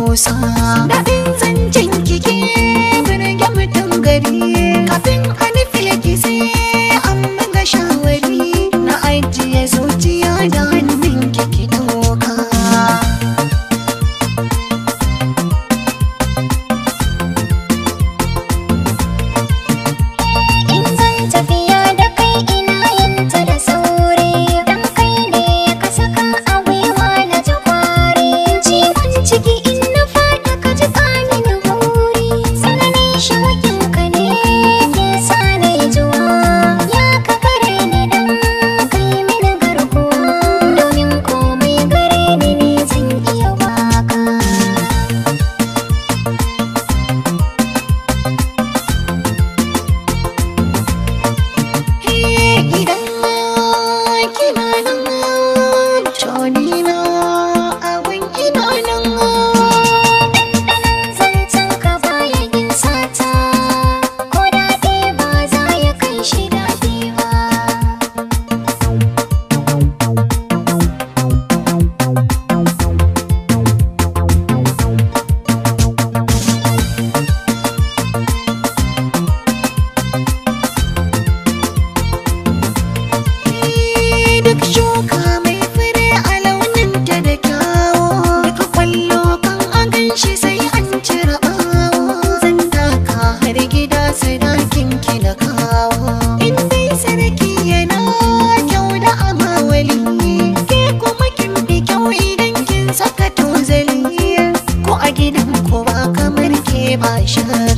tausa. Daɗin zancen kike birge mutum gari, kafin a nufi ki sai an buga shawari. Na ajiye zuciya da hannun ki ɗauka. In zan tafiya da kai ina yin ta da sauri, dan kai ne ka saka a gwiwa na ji kwari. Ciwon ciki in na fada ka ji ƙamin buri, tsananin shauƙin ka ne ke sa na yi juwa. Ya ka kare ni dan kai mini garkuwa, domin komai gare ni ne zan iya baka. Idan kina nan to ni na abin ina nan. Zancen ka baya yin sata, ko daɗi ba za ya kai shi daɗi ba. Duk shuka mai fure a launinta da kyawo, duk kwallo kan a ganshi sai an cire ɓawo. Zan taka har gida sadakin ki na kawo, in dai sarki yana kyau da amawali, ke kuma kin fi kyau idan kin saka tozali. Ko a gidan ko ba kamar ke ba shakka.